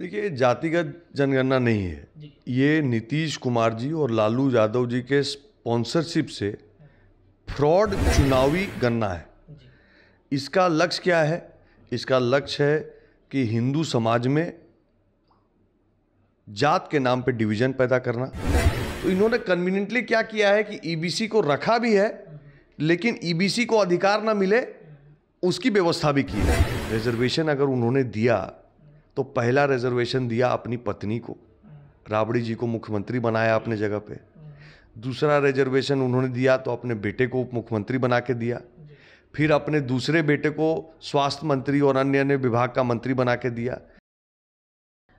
देखिए, जातिगत जनगणना नहीं है। ये नीतीश कुमार जी और लालू यादव जी के स्पॉन्सरशिप से फ्रॉड चुनावी गणना है। इसका लक्ष्य क्या है? इसका लक्ष्य है कि हिंदू समाज में जात के नाम पे डिवीजन पैदा करना। तो इन्होंने कन्वीनियंटली क्या किया है कि ईबीसी को रखा भी है, लेकिन ईबीसी को अधिकार ना मिले उसकी व्यवस्था भी की है। रिजर्वेशन अगर उन्होंने दिया तो पहला रिजर्वेशन दिया अपनी पत्नी को, राबड़ी जी को मुख्यमंत्री बनाया अपने जगह पे। दूसरा रिजर्वेशन उन्होंने दिया तो अपने बेटे को उप मुख्यमंत्री बना के दिया। फिर अपने दूसरे बेटे को स्वास्थ्य मंत्री और अन्य अन्य विभाग का मंत्री बना के दिया।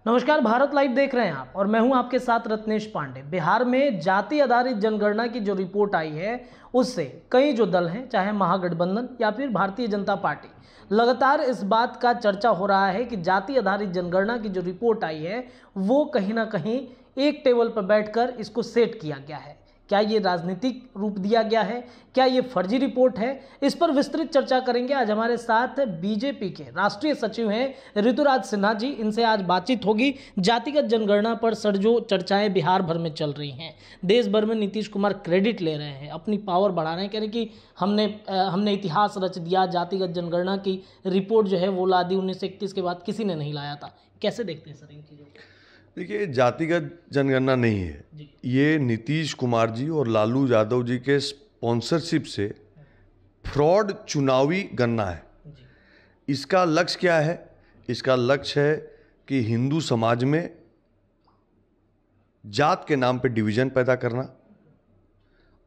नमस्कार, भारत लाइव देख रहे हैं आप और मैं हूं आपके साथ रत्नेश पांडे। बिहार में जाति आधारित जनगणना की जो रिपोर्ट आई है उससे कई जो दल हैं, चाहे महागठबंधन या फिर भारतीय जनता पार्टी, लगातार इस बात का चर्चा हो रहा है कि जाति आधारित जनगणना की जो रिपोर्ट आई है वो कहीं ना कहीं एक टेबल पर बैठकर इसको सेट किया गया है। क्या ये राजनीतिक रूप दिया गया है? क्या ये फर्जी रिपोर्ट है? इस पर विस्तृत चर्चा करेंगे। आज हमारे साथ बीजेपी के राष्ट्रीय सचिव हैं ऋतुराज सिन्हा जी। इनसे आज बातचीत होगी। जातिगत जनगणना पर सर जो चर्चाएं बिहार भर में चल रही हैं, देश भर में नीतीश कुमार क्रेडिट ले रहे हैं, अपनी पावर बढ़ा रहे हैं, कह रहे हैं कि हमने इतिहास रच दिया, जातिगत जनगणना की रिपोर्ट जो है वो ला दी, 1931 के बाद किसी ने नहीं लाया था। कैसे देखते हैं सर इन चीज़ों को? देखिए, जातिगत जनगणना नहीं है। ये नीतीश कुमार जी और लालू यादव जी के स्पॉन्सरशिप से फ्रॉड चुनावी गणना है। इसका लक्ष्य क्या है? इसका लक्ष्य है कि हिंदू समाज में जात के नाम पे डिवीजन पैदा करना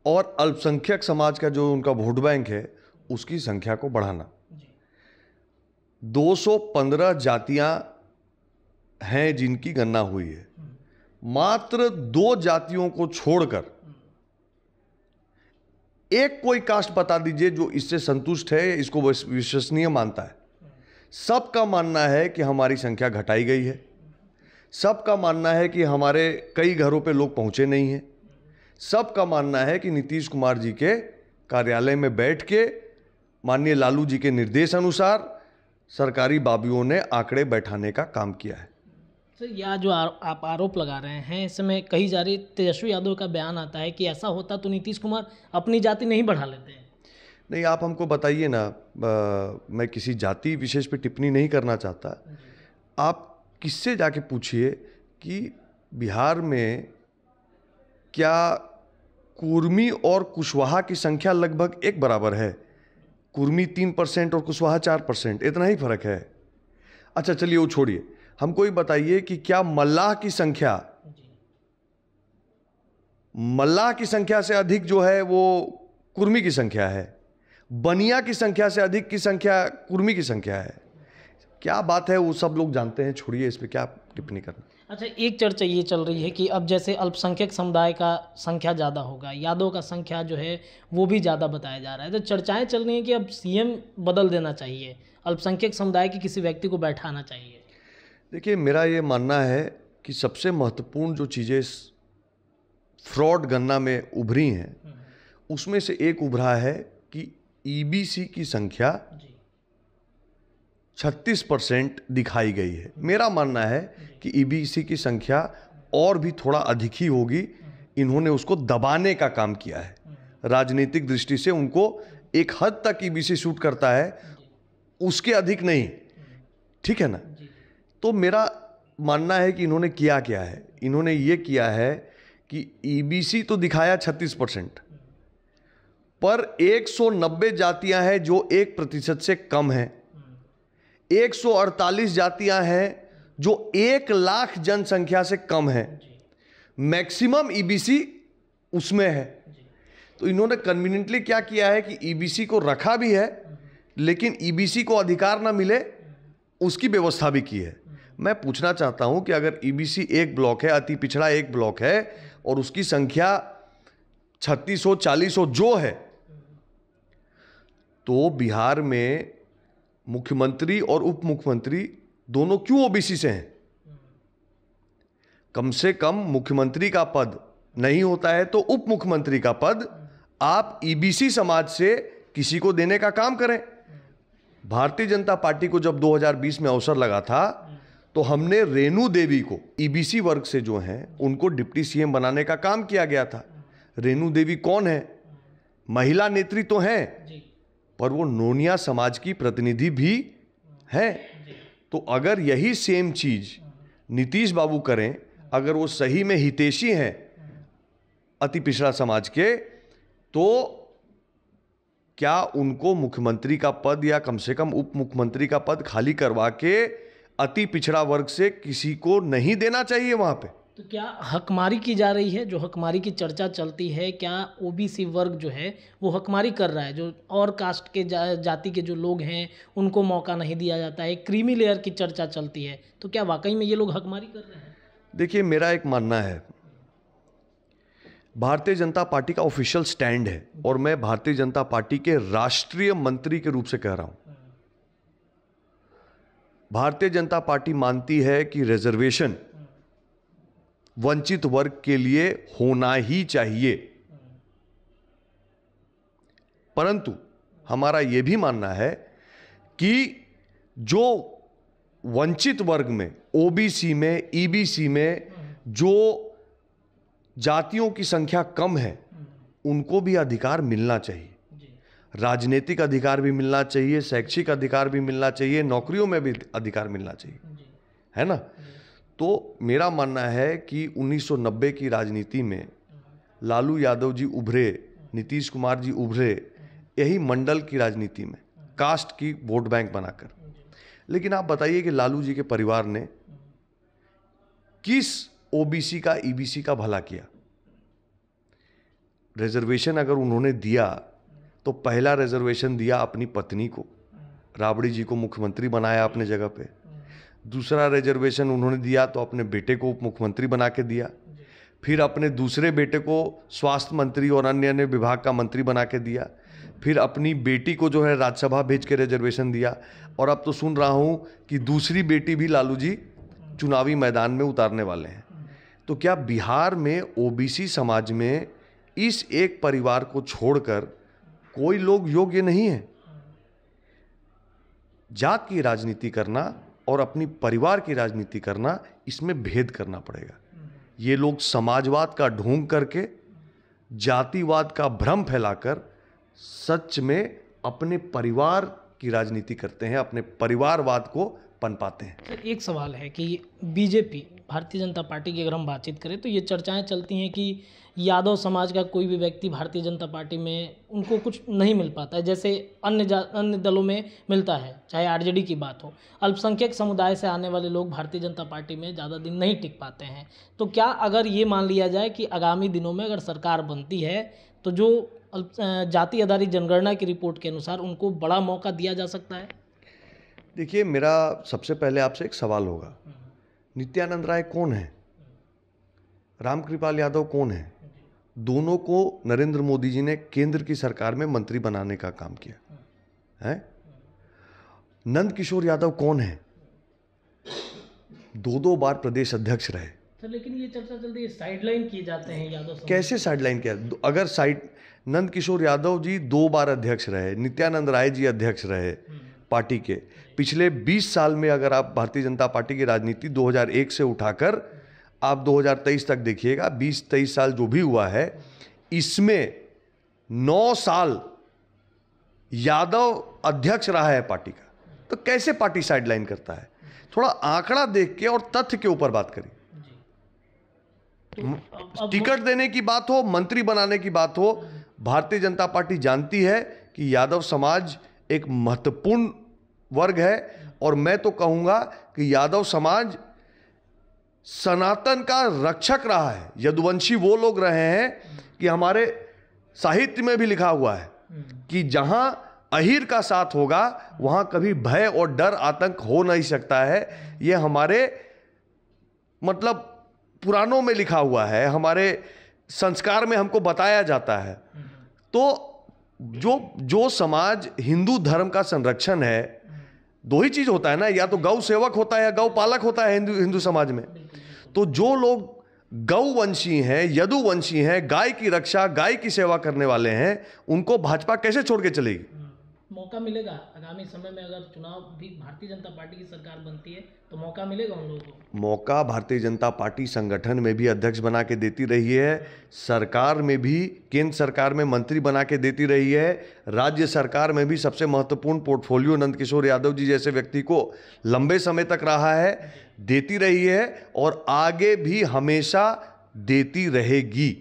और अल्पसंख्यक समाज का जो उनका वोट बैंक है उसकी संख्या को बढ़ाना। 215 जातियां हैं जिनकी गणना हुई है। मात्र 2 जातियों को छोड़कर एक कोई कास्ट बता दीजिए जो इससे संतुष्ट है, इसको विश्वसनीय मानता है। सबका मानना है कि हमारी संख्या घटाई गई है। सबका मानना है कि हमारे कई घरों पे लोग पहुंचे नहीं हैं। सबका मानना है कि नीतीश कुमार जी के कार्यालय में बैठ के माननीय लालू जी के निर्देश अनुसार सरकारी बाबुओं ने आंकड़े बैठाने का काम किया है। सर, यह जो आप आरोप लगा रहे हैं, इस समय कही जा रही, तेजस्वी यादव का बयान आता है कि ऐसा होता तो नीतीश कुमार अपनी जाति नहीं बढ़ा लेते हैं। नहीं, आप हमको बताइए ना। मैं किसी जाति विशेष पे टिप्पणी नहीं करना चाहता। आप किससे जाके पूछिए कि बिहार में क्या कुर्मी और कुशवाहा की संख्या लगभग एक बराबर है? कुर्मी 3% और कुशवाहा 4%, इतना ही फर्क है। अच्छा चलिए वो छोड़िए, हमको ये बताइए कि क्या मल्लाह की संख्या से अधिक जो है वो कुर्मी की संख्या है? बनिया की संख्या से अधिक की संख्या कुर्मी की संख्या है? क्या बात है, वो सब लोग जानते हैं, छोड़िए इस पे क्या टिप्पणी करना। अच्छा, एक चर्चा ये चल रही है कि अब जैसे अल्पसंख्यक समुदाय का संख्या ज़्यादा होगा, यादव का संख्या जो है वो भी ज़्यादा बताया जा रहा है, तो चर्चाएं चल रही हैं कि अब सीएम बदल देना चाहिए, अल्पसंख्यक समुदाय के किसी व्यक्ति को बैठाना चाहिए। देखिए, मेरा ये मानना है कि सबसे महत्वपूर्ण जो चीज़ें फ्रॉड गणना में उभरी हैं उसमें से एक उभरा है कि ईबीसी की संख्या 36% दिखाई गई है। मेरा मानना है कि ईबीसी की संख्या और भी थोड़ा अधिक ही होगी। इन्होंने उसको दबाने का काम किया है। राजनीतिक दृष्टि से उनको एक हद तक ईबीसी सूट करता है, उसके अधिक नहीं। ठीक है ना? तो मेरा मानना है कि इन्होंने किया क्या है। इन्होंने ये किया है कि ईबीसी तो दिखाया 36%, पर 190 जातियां हैं जो 1% से कम हैं। 148 जातियां हैं जो 1 लाख जनसंख्या से कम है। मैक्सिमम ईबीसी उसमें है। तो इन्होंने कन्वीनियंटली क्या किया है कि ईबीसी को रखा भी है, लेकिन ईबीसी को अधिकार ना मिले उसकी व्यवस्था भी की है। मैं पूछना चाहता हूं कि अगर ईबीसी एक ब्लॉक है, अति पिछड़ा एक ब्लॉक है और उसकी संख्या 3600 4000 जो है, तो बिहार में मुख्यमंत्री और उप मुख्यमंत्री दोनों क्यों ओबीसी से हैं? कम से कम मुख्यमंत्री का पद नहीं होता है तो उप मुख्यमंत्री का पद आप ईबीसी समाज से किसी को देने का काम करें। भारतीय जनता पार्टी को जब 2020 में अवसर लगा था तो हमने रेणु देवी को ईबीसी वर्ग से जो हैं उनको डिप्टी सीएम बनाने का काम किया गया था। रेणु देवी कौन है? महिला नेत्री तो हैं, पर वो नोनिया समाज की प्रतिनिधि भी है। तो अगर यही सेम चीज नीतीश बाबू करें, अगर वो सही में हितैषी हैं अति पिछड़ा समाज के, तो क्या उनको मुख्यमंत्री का पद या कम से कम उप मुख्यमंत्री का पद खाली करवा के अति पिछड़ा वर्ग से किसी को नहीं देना चाहिए वहां पे? तो क्या हकमारी की जा रही है? जो हकमारी की चर्चा चलती है, क्या ओबीसी वर्ग जो है वो हकमारी कर रहा है? जो और कास्ट के जाति के जो लोग हैं उनको मौका नहीं दिया जाता है, क्रीमी लेयर की चर्चा चलती है, तो क्या वाकई में ये लोग हकमारी कर रहे हैं? देखिए, मेरा एक मानना है, भारतीय जनता पार्टी का ऑफिशियल स्टैंड है, और मैं भारतीय जनता पार्टी के राष्ट्रीय मंत्री के रूप से कह रहा हूं, भारतीय जनता पार्टी मानती है कि रिजर्वेशन वंचित वर्ग के लिए होना ही चाहिए। परंतु हमारा यह भी मानना है कि जो वंचित वर्ग में, ओबीसी में, ईबीसी में जो जातियों की संख्या कम है, उनको भी अधिकार मिलना चाहिए। राजनीतिक अधिकार भी मिलना चाहिए, शैक्षिक अधिकार भी मिलना चाहिए, नौकरियों में भी अधिकार मिलना चाहिए, है ना? तो मेरा मानना है कि 1990 की राजनीति में लालू यादव जी उभरे, नीतीश कुमार जी उभरे, यही मंडल की राजनीति में, कास्ट की वोट बैंक बनाकर। लेकिन आप बताइए कि लालू जी के परिवार ने किस ओबीसी का, ईबीसी का भला किया? रिजर्वेशन अगर उन्होंने दिया तो पहला रिजर्वेशन दिया अपनी पत्नी को, राबड़ी जी को मुख्यमंत्री बनाया अपने जगह पे। दूसरा रिजर्वेशन उन्होंने दिया तो अपने बेटे को उप मुख्यमंत्री बना के दिया। फिर अपने दूसरे बेटे को स्वास्थ्य मंत्री और अन्य अन्य विभाग का मंत्री बना के दिया। फिर अपनी बेटी को जो है राज्यसभा भेज के रिजर्वेशन दिया। और अब तो सुन रहा हूं कि दूसरी बेटी भी लालू जी चुनावी मैदान में उतारने वाले हैं। तो क्या बिहार में ओबीसी समाज में इस एक परिवार को छोड़कर कोई लोग योग्य नहीं है? जात की राजनीति करना और अपनी परिवार की राजनीति करना, इसमें भेद करना पड़ेगा। ये लोग समाजवाद का ढोंग करके, जातिवाद का भ्रम फैलाकर सच में अपने परिवार की राजनीति करते हैं, अपने परिवारवाद को पनपाते हैं। एक सवाल है कि बीजेपी, भारतीय जनता पार्टी की अगर हम बातचीत करें तो ये चर्चाएं चलती हैं कि यादव समाज का कोई भी व्यक्ति भारतीय जनता पार्टी में उनको कुछ नहीं मिल पाता है, जैसे अन्य दलों में मिलता है, चाहे आरजेडी की बात हो। अल्पसंख्यक समुदाय से आने वाले लोग भारतीय जनता पार्टी में ज़्यादा दिन नहीं टिक पाते हैं। तो क्या अगर ये मान लिया जाए कि आगामी दिनों में अगर सरकार बनती है तो जो जाति आधारित जनगणना की रिपोर्ट के अनुसार उनको बड़ा मौका दिया जा सकता है? देखिए, मेरा सबसे पहले आपसे एक सवाल होगा, नित्यानंद राय कौन है? रामकृपाल यादव कौन है? दोनों को नरेंद्र मोदी जी ने केंद्र की सरकार में मंत्री बनाने का काम किया है। नंद किशोर यादव कौन है? 2 बार प्रदेश अध्यक्ष रहे। तो लेकिन ये चर्चा चलती है साइडलाइन किए जाते हैं यादव समाज। कैसे साइडलाइन किया? अगर नंद किशोर यादव जी 2 बार अध्यक्ष रहे, नित्यानंद राय जी अध्यक्ष रहे पार्टी के, पिछले 20 साल में अगर आप भारतीय जनता पार्टी की राजनीति 2001 से उठाकर आप 2023 तक देखिएगा, 20-23 साल जो भी हुआ है, इसमें 9 साल यादव अध्यक्ष रहा है पार्टी का। तो कैसे पार्टी साइडलाइन करता है? थोड़ा आंकड़ा देख के और तथ्य के ऊपर बात करिए। टिकट देने की बात हो, मंत्री बनाने की बात हो, भारतीय जनता पार्टी जानती है कि यादव समाज एक महत्वपूर्ण वर्ग है। और मैं तो कहूंगा कि यादव समाज सनातन का रक्षक रहा है। यदुवंशी वो लोग रहे हैं कि हमारे साहित्य में भी लिखा हुआ है कि जहां अहीर का साथ होगा वहां कभी भय और डर, आतंक हो नहीं सकता है। ये हमारे मतलब पुराणों में लिखा हुआ है, हमारे संस्कार में हमको बताया जाता है। तो जो समाज हिंदू धर्म का संरक्षण है, 2 ही चीज होता है ना, या तो गौ सेवक होता है या गौ पालक होता है हिंदू समाज में। तो जो लोग गौवंशी हैं, यदुवंशी हैं, गाय की रक्षा, गाय की सेवा करने वाले हैं, उनको भाजपा कैसे छोड़ के चलेगी? मौका मिलेगा आगामी समय में, अगर चुनाव भी भारतीय जनता पार्टी की सरकार बनती है तो मौका मिलेगा उन लोगों को? मौका भारतीय जनता पार्टी संगठन में भी अध्यक्ष बना के देती रही है, सरकार में भी, केंद्र सरकार में मंत्री बना के देती रही है, राज्य सरकार में भी सबसे महत्वपूर्ण पोर्टफोलियो नंदकिशोर यादव जी जैसे व्यक्ति को लंबे समय तक रहा है, देती रही है और आगे भी हमेशा देती रहेगी।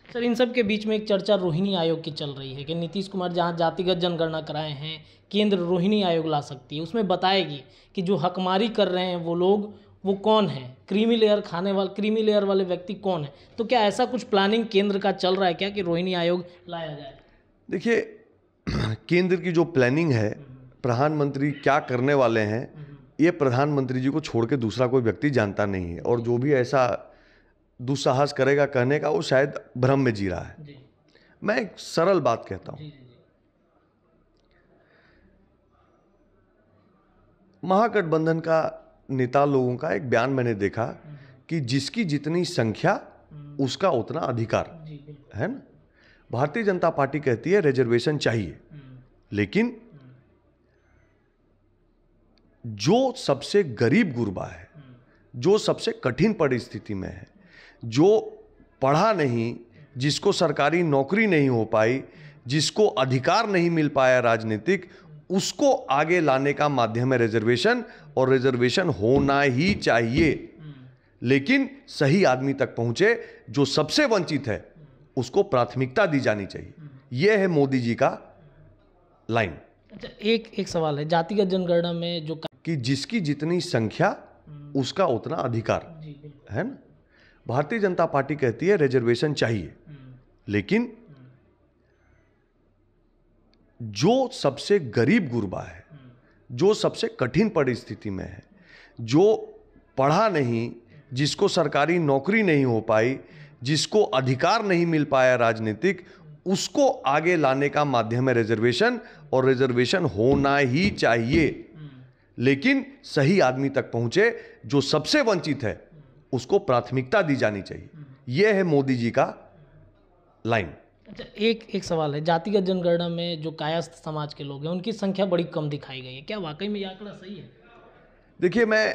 सर, इन सब के बीच में एक चर्चा रोहिणी आयोग की चल रही है कि नीतीश कुमार जहां जातिगत जनगणना कराए हैं, केंद्र रोहिणी आयोग ला सकती है, उसमें बताएगी कि जो हकमारी कर रहे हैं वो लोग, वो कौन है, क्रीमी लेयर वाले व्यक्ति कौन है। तो क्या ऐसा कुछ प्लानिंग केंद्र का चल रहा है क्या कि रोहिणी आयोग लाया जाए? देखिए, केंद्र की जो प्लानिंग है, प्रधानमंत्री क्या करने वाले हैं, ये प्रधानमंत्री जी को छोड़ के दूसरा कोई व्यक्ति जानता नहीं है, और जो भी ऐसा दुस्साहस करेगा कहने का, वो शायद भ्रम में जी रहा है। जी। मैं एक सरल बात कहता हूं, जी जी जी। महागठबंधन का नेता लोगों का एक बयान मैंने देखा कि जिसकी जितनी संख्या उसका उतना अधिकार, जी बिल्कुल। है ना। भारतीय जनता पार्टी कहती है रिजर्वेशन चाहिए, लेकिन जो सबसे गरीब गुरबा है, जो सबसे कठिन परिस्थिति में है, जो पढ़ा नहीं, जिसको सरकारी नौकरी नहीं हो पाई, जिसको अधिकार नहीं मिल पाया राजनीतिक, उसको आगे लाने का माध्यम है रिजर्वेशन, और रिजर्वेशन होना ही चाहिए, लेकिन सही आदमी तक पहुंचे। जो सबसे वंचित है उसको प्राथमिकता दी जानी चाहिए। यह है मोदी जी का लाइन। अच्छा, एक सवाल है, जातिगत जनगणना में जो कि जिसकी जितनी संख्या उसका उतना अधिकार, जी बिल्कुल। है ना। भारतीय जनता पार्टी कहती है रिजर्वेशन चाहिए, लेकिन जो सबसे गरीब गुरबा है, जो सबसे कठिन परिस्थिति में है, जो पढ़ा नहीं, जिसको सरकारी नौकरी नहीं हो पाई, जिसको अधिकार नहीं मिल पाया राजनीतिक, उसको आगे लाने का माध्यम है रिजर्वेशन, और रिजर्वेशन होना ही चाहिए, लेकिन सही आदमी तक पहुंचे। जो सबसे वंचित है उसको प्राथमिकता दी जानी चाहिए। यह है मोदी जी का लाइन। अच्छा, एक सवाल है, जातिगत जनगणना में जो कायस्थ समाज के लोग हैं उनकी संख्या बड़ी कम दिखाई गई है, क्या वाकई में ये आंकड़ा सही है? देखिए, मैं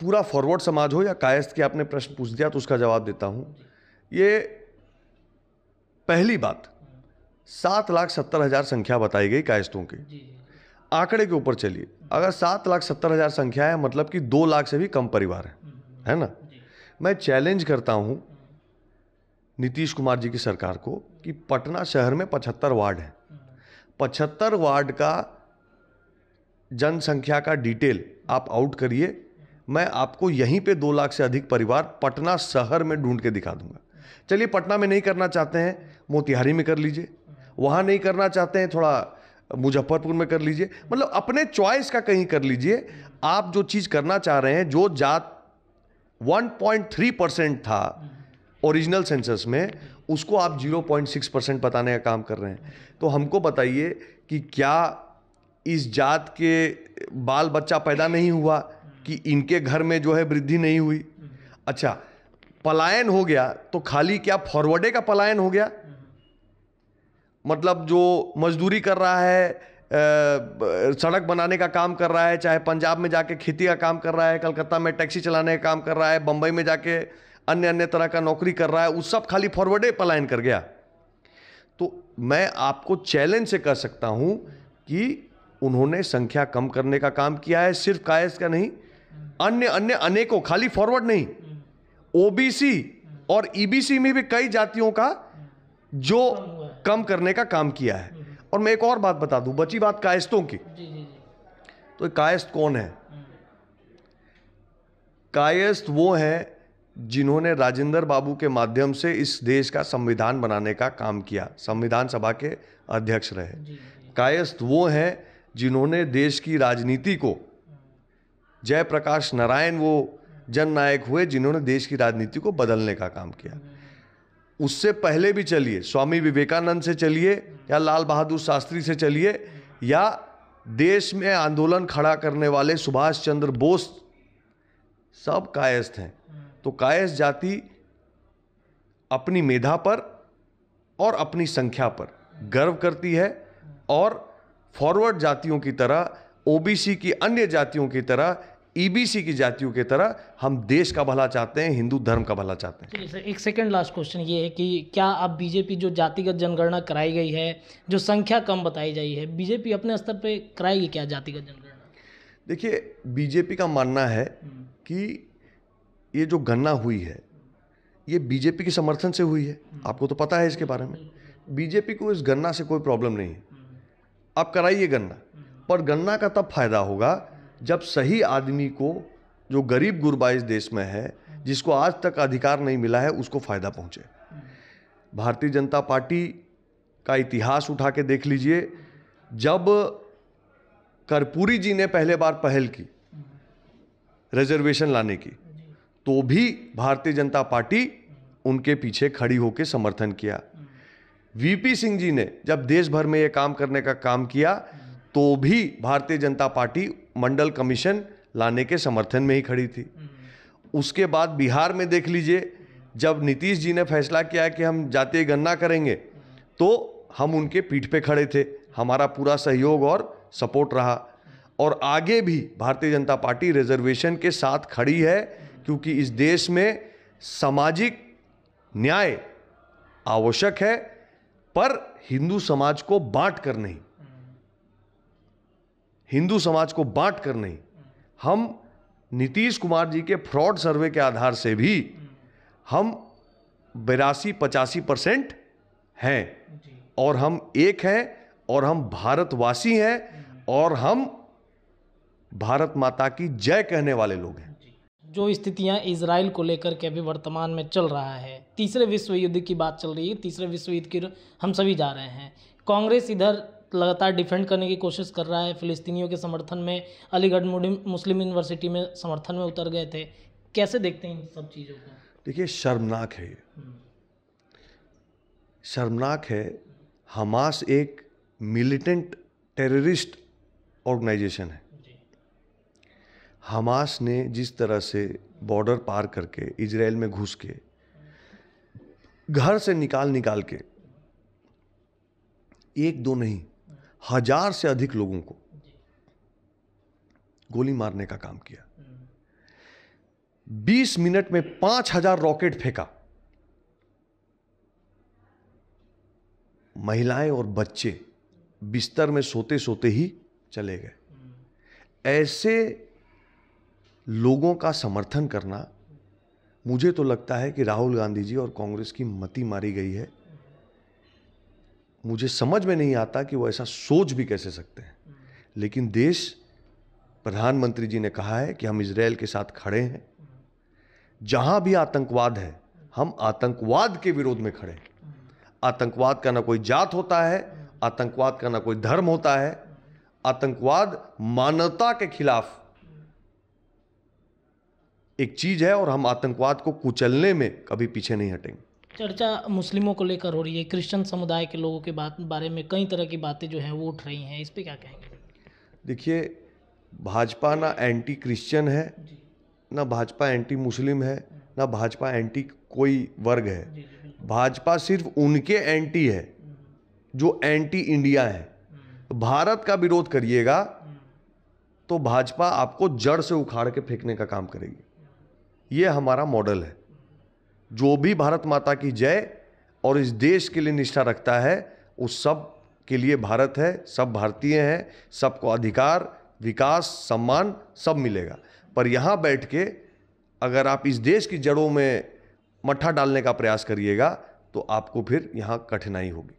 पूरा फॉरवर्ड समाज हो या कायस्थ के, आपने प्रश्न पूछ दिया तो उसका जवाब देता हूं। ये पहली बात, 7,70,000 संख्या बताई गई कायस्थों की। जी जी। आंकड़े के ऊपर चलिए, अगर 7,70,000 संख्या है, मतलब कि 2 लाख से भी कम परिवार है ना। मैं चैलेंज करता हूं नीतीश कुमार जी की सरकार को कि पटना शहर में 75 वार्ड हैं, 75 वार्ड का जनसंख्या का डिटेल आप आउट करिए, मैं आपको यहीं पे 2 लाख से अधिक परिवार पटना शहर में ढूंढ के दिखा दूंगा। चलिए, पटना में नहीं करना चाहते हैं, मोतिहारी में कर लीजिए, वहां नहीं करना चाहते हैं, थोड़ा मुजफ्फरपुर में कर लीजिए, मतलब अपने चॉइस का कहीं कर लीजिए। आप जो चीज करना चाह रहे हैं, जो जात 1.3% था ओरिजिनल सेंसस में, उसको आप 0.6% बताने का काम कर रहे हैं। तो हमको बताइए कि क्या इस जात के बाल बच्चा पैदा नहीं हुआ, कि इनके घर में जो है वृद्धि नहीं हुई? अच्छा, पलायन हो गया तो खाली क्या फॉरवर्डे का पलायन हो गया? मतलब जो मजदूरी कर रहा है, सड़क बनाने का काम कर रहा है, चाहे पंजाब में जाके खेती का काम कर रहा है, कलकत्ता में टैक्सी चलाने का काम कर रहा है, बंबई में जाके अन्य अन्य तरह का नौकरी कर रहा है, उस सब खाली फॉरवर्डे पलायन कर गया? तो मैं आपको चैलेंज से कह सकता हूं कि उन्होंने संख्या कम करने का काम किया है, सिर्फ कायस्थ का नहीं, अन्य अन्य अनेकों, खाली फॉरवर्ड नहीं, ओबीसी और ईबीसी में भी कई जातियों का जो कम करने का काम किया है। और मैं एक और बात बता दूं, बची बात कायस्थों की। जी जी जी। तो कायस्थ कौन है? कायस्थ वो है जिन्होंने राजेंद्र बाबू के माध्यम से इस देश का संविधान बनाने का काम किया, संविधान सभा के अध्यक्ष रहे। कायस्थ वो हैं जिन्होंने देश की राजनीति को, जयप्रकाश नारायण वो जननायक हुए जिन्होंने देश की राजनीति को बदलने का काम किया। उससे पहले भी चलिए, स्वामी विवेकानंद से चलिए, या लाल बहादुर शास्त्री से चलिए, या देश में आंदोलन खड़ा करने वाले सुभाष चंद्र बोस, सब कायस्थ हैं। तो कायस्थ जाति अपनी मेधा पर और अपनी संख्या पर गर्व करती है, और फॉरवर्ड जातियों की तरह, ओबीसी की अन्य जातियों की तरह, ईबीसी की जातियों की तरह हम देश का भला चाहते हैं, हिंदू धर्म का भला चाहते हैं। चलिए सर, एक सेकंड लास्ट क्वेश्चन ये है कि क्या अब बीजेपी जो जातिगत जनगणना कराई गई है, जो संख्या कम बताई गई है, बीजेपी अपने स्तर पे कराएगी क्या जातिगत जनगणना? देखिए, बीजेपी का मानना है कि ये जो गणना हुई है ये बीजेपी के समर्थन से हुई है। आपको तो पता है इसके बारे में। बीजेपी को इस गणना से कोई प्रॉब्लम नहीं है। आप कराइए गणना, पर गणना का तब फायदा होगा जब सही आदमी को, जो गरीब गुरबा इस देश में है, जिसको आज तक अधिकार नहीं मिला है, उसको फायदा पहुंचे। भारतीय जनता पार्टी का इतिहास उठा के देख लीजिए। जब कर्पूरी जी ने पहले बार पहल की रिजर्वेशन लाने की, तो भी भारतीय जनता पार्टी उनके पीछे खड़ी होकर समर्थन किया। वीपी सिंह जी ने जब देश भर में ये काम करने का काम किया, तो भी भारतीय जनता पार्टी मंडल कमीशन लाने के समर्थन में ही खड़ी थी। उसके बाद बिहार में देख लीजिए, जब नीतीश जी ने फैसला किया कि हम जातीय गणना करेंगे, तो हम उनके पीठ पे खड़े थे। हमारा पूरा सहयोग और सपोर्ट रहा। और आगे भी भारतीय जनता पार्टी रिजर्वेशन के साथ खड़ी है, क्योंकि इस देश में सामाजिक न्याय आवश्यक है, पर हिंदू समाज को बांट कर नहीं, हिंदू समाज को बांट कर नहीं। हम नीतीश कुमार जी के फ्रॉड सर्वे के आधार से भी हम 82-85% हैं, और हम एक हैं, और हम भारतवासी हैं, और हम भारत माता की जय कहने वाले लोग हैं। जो स्थितियां इजराइल को लेकर के अभी वर्तमान में चल रहा है, तीसरे विश्व युद्ध की बात चल रही है, तीसरे विश्व युद्ध की हम सभी जा रहे हैं। कांग्रेस इधर लगातार डिफेंड करने की कोशिश कर रहा है, फिलिस्तीनियों के समर्थन में अलीगढ़ मुस्लिम यूनिवर्सिटी में समर्थन में उतर गए थे। कैसे देखते हैं इन सब चीज़ों को? देखिए, शर्मनाक है ये, शर्मनाक है। हमास एक मिलिटेंट टेररिस्ट ऑर्गेनाइजेशन है। हमास ने जिस तरह से बॉर्डर पार करके इजराइल में घुस के घर से निकाल के, एक दो नहीं 1000 से अधिक लोगों को गोली मारने का काम किया। 20 मिनट में 5000 रॉकेट फेंका। महिलाएं और बच्चे बिस्तर में सोते सोते ही चले गए। ऐसे लोगों का समर्थन करना, मुझे तो लगता है कि राहुल गांधी जी और कांग्रेस की मति मारी गई है। मुझे समझ में नहीं आता कि वो ऐसा सोच भी कैसे सकते हैं। लेकिन देश, प्रधानमंत्री जी ने कहा है कि हम इजराइल के साथ खड़े हैं। जहां भी आतंकवाद है, हम आतंकवाद के विरोध में खड़े हैं। आतंकवाद का ना कोई जात होता है, आतंकवाद का ना कोई धर्म होता है। आतंकवाद मानवता के खिलाफ एक चीज है, और हम आतंकवाद को कुचलने में कभी पीछे नहीं हटेंगे। चर्चा मुस्लिमों को लेकर हो रही है, क्रिश्चियन समुदाय के लोगों के बारे में कई तरह की बातें जो हैं वो उठ रही हैं, इस पे क्या कहेंगे? देखिए, भाजपा ना एंटी क्रिश्चियन है, ना भाजपा एंटी मुस्लिम है, ना भाजपा एंटी कोई वर्ग है। भाजपा सिर्फ उनके एंटी है जो एंटी इंडिया है। भारत का विरोध करिएगा तो भाजपा आपको जड़ से उखाड़ के फेंकने का काम करेगी। ये हमारा मॉडल है। जो भी भारत माता की जय और इस देश के लिए निष्ठा रखता है, उस सब के लिए भारत है, सब भारतीय हैं, सबको अधिकार, विकास, सम्मान सब मिलेगा। पर यहाँ बैठ के अगर आप इस देश की जड़ों में मट्ठा डालने का प्रयास करिएगा तो आपको फिर यहाँ कठिनाई होगी।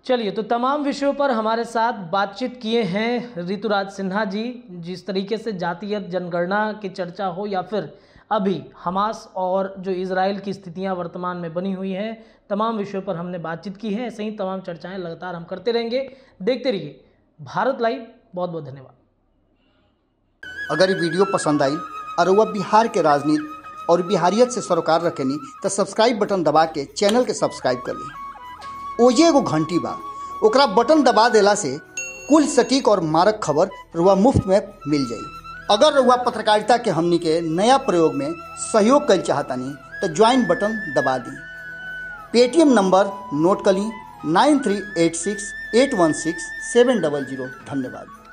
चलिए, तो तमाम विषयों पर हमारे साथ बातचीत किए हैं ऋतुराज सिन्हा जी। जिस तरीके से जातीय जनगणना की चर्चा हो या फिर अभी हमास और जो इजराइल की स्थितियां वर्तमान में बनी हुई हैं, तमाम विषयों पर हमने बातचीत की है। ऐसे ही तमाम चर्चाएं लगातार हम करते रहेंगे। देखते रहिए भारत लाइव। बहुत बहुत धन्यवाद। अगर ये वीडियो पसंद आई और वह बिहार के राजनीति और बिहारियत से सरोकार रखेनी तो सब्सक्राइब बटन दबा के चैनल के सब्सक्राइब कर ली। ओजे एगो घंटी बा, ओकरा बटन दबा देला से कुल सटीक और मारक खबर रुआ मुफ्त में मिल जाई। अगर रुआ पत्रकारिता के हमनी के नया प्रयोग में सहयोग कर चाहतानी तो ज्वाइन बटन दबा दी। पेटीएम नंबर नोट कर ली 9386816700। धन्यवाद।